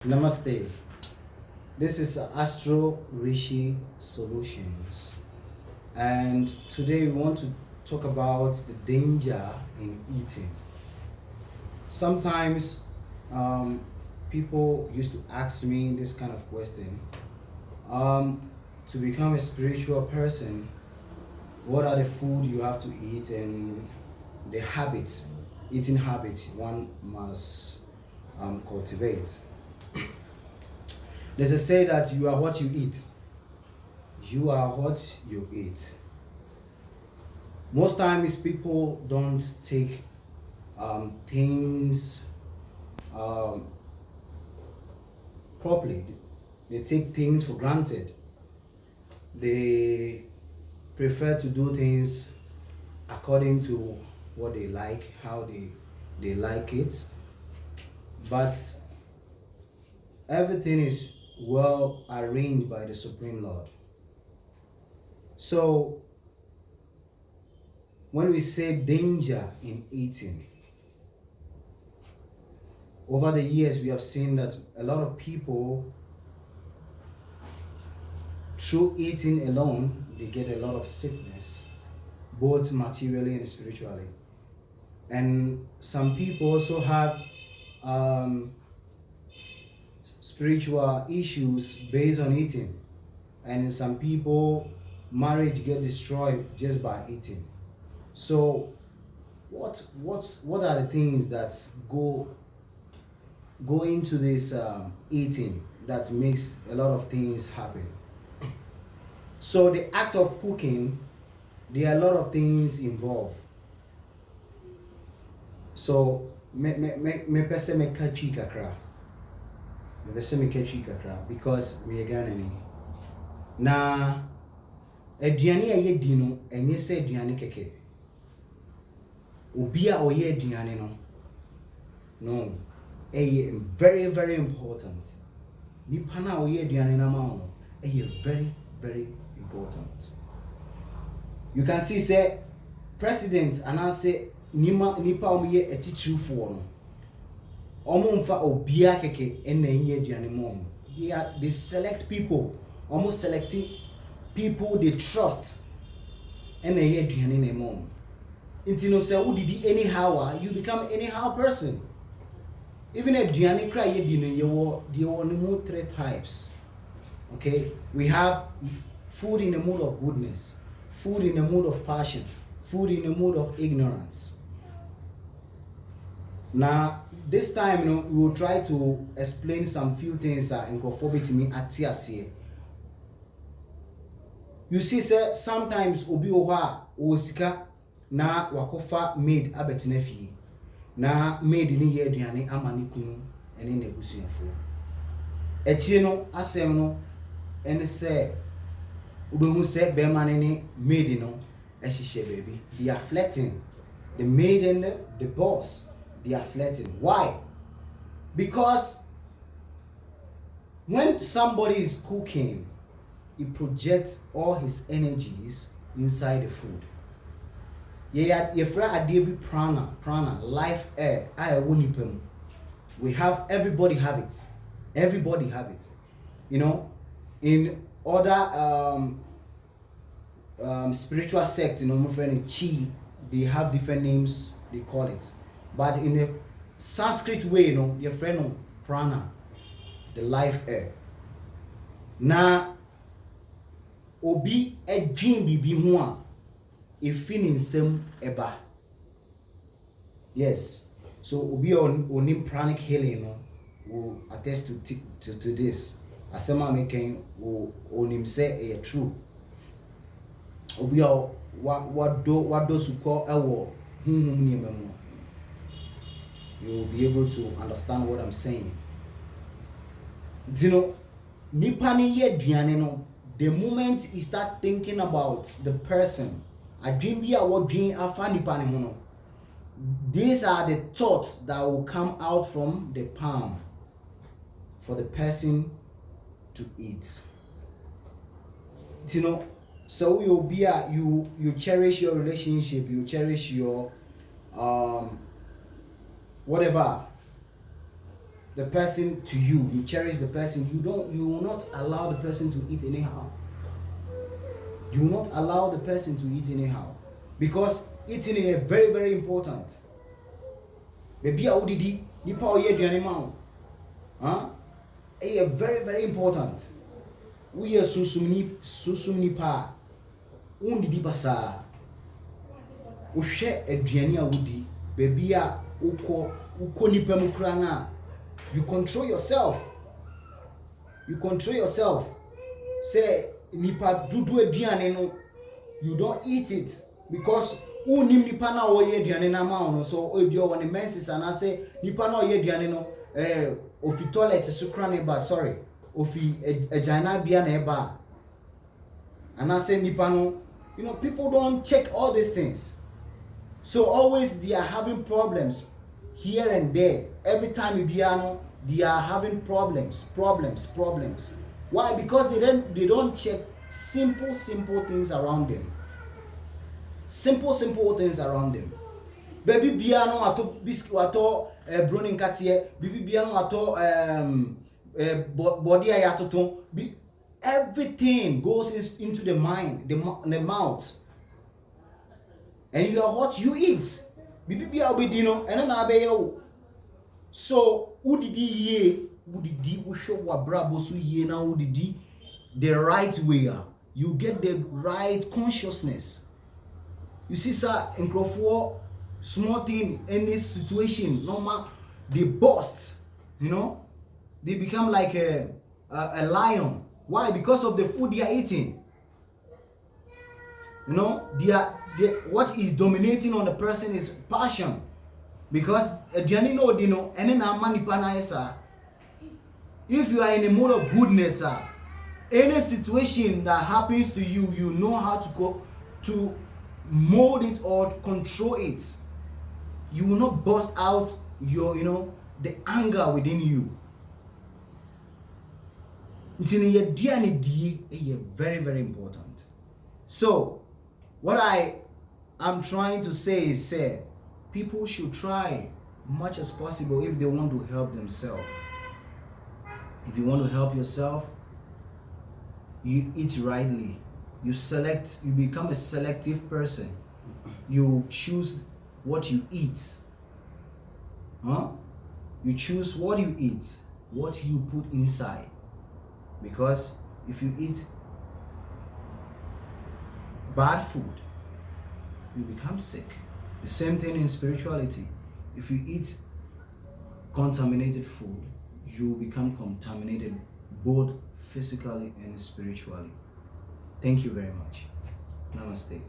Namaste. This is AstroRishi Solutions, and today we want to talk about the danger in eating. Sometimes people used to ask me this kind of question: to become a spiritual person, what are the food you have to eat and the habits, eating habits one must cultivate? There's a say that you are what you eat. You are what you eat. Most times people don't take things um, properly. They take things for granted. They prefer to do things according to what they like, how they like it. But everything is well arranged by the Supreme Lord. So when we say danger in eating, over the years we have seen that a lot of people, through eating alone, they get a lot of sickness, both materially and spiritually. And some people also have spiritual issues based on eating, and in some people marriage get destroyed just by eating. So what are the things that go into this eating that makes a lot of things happen? So the act of cooking, there are a lot of things involved. So me pese me kachi kakra. Me pese me kachi kakra because me Ghana ni. Na aduane a yedi no enye se aduane keke. Obi a oye aduane no very very important. Nipa na oye aduane na ma no very very important. You can see say president and I say nipa omoye etichirufo no omo mfa obia keke na enye aduane mo. They select people, almost selecting people they trust and na enye aduane na mo. Inti no say udidi anyhow, you become anyhow person. Even aduane kra ye di no ye wo three types. Okay, we have food in a mood of goodness, food in a mood of passion, food in a mood of ignorance. Now, this time, we will try to explain some few things in conformity me at here. You see, sir, sometimes obi oha osika na wakofa maid abetena fie. Na maid ni ye aduane ama ne kunu ene na ebusuafo. Echi no asem no ene se ubehu se be ma ne maid no ehihye baby. They are flirting. The maid and the boss, they are flirting. Why? Because when somebody is cooking, he projects all his energies inside the food. Yeah, prana, life air. We have everybody have it. Everybody have it. You know, in other spiritual sect, my friend Chi, they have different names they call it. But in the Sanskrit way, your friend prana, the life air. Na obi a dream bibi ho a feeling same eba. Yes. So obi on pranic healing will attest to this. Asema making will on him say a true. Obi what those who call ewo you will be able to understand what I'm saying. You know, nipa ni ye aduane no, the moment you start thinking about the person, a dream be a what dream afa nipa ni ho no, these are the thoughts that will come out from the palm for the person to eat. You know, so you'll be you cherish your relationship, you cherish your whatever the person to you, you cherish the person, you will not allow the person to eat anyhow. You will not allow the person to eat anyhow, because eating is very, very important. Baby, how did he? Nipa oye duane ma wo. Huh? It's very, very important. We are susumni pa. Undidi basa. Uhwe aduane a wodi. Baby a uko nipa mu kra na. You control yourself. You control yourself. Say nipa dudu aduane no, you don't eat it because unim nipa na oye aduane na ma no, so obi o won menses and say nipa na oye aduane no ofi toilet sukra na ba, sorry, ofi agina bia na ba, and I say nipa no, you know, people don't check all these things. So always they are having problems here and there. Every time you piano, they are having problems. Why? Because they don't check simple things around them. Simple things around them. Baby piano ato biscuit ato browning katie, baby piano ato body ayatoton. Everything goes into the mind, the mouth. And you are what you eat. Bibi bia obedino eno na abeyo. So udidi ye, udidi usho wa brabo so ye na udidi the right way. You get the right consciousness. You see sir, in small thing, any situation, normal, they burst, you know? They become like a lion. Why? Because of the food they are eating. You know, what is dominating on the person is passion. Because if you are in a mood of goodness, any situation that happens to you, you know how to go to mold it or control it. You will not burst out your, the anger within you. It's very, very important. So, what I am trying to say is, people should try much as possible if they want to help themselves. If you want to help yourself, you eat rightly. You become a selective person. You choose what you eat. You choose what you eat, what you put inside. Because if you eat bad food, you become sick. The same thing in spirituality. If you eat contaminated food, you become contaminated both physically and spiritually. Thank you very much. Namaste.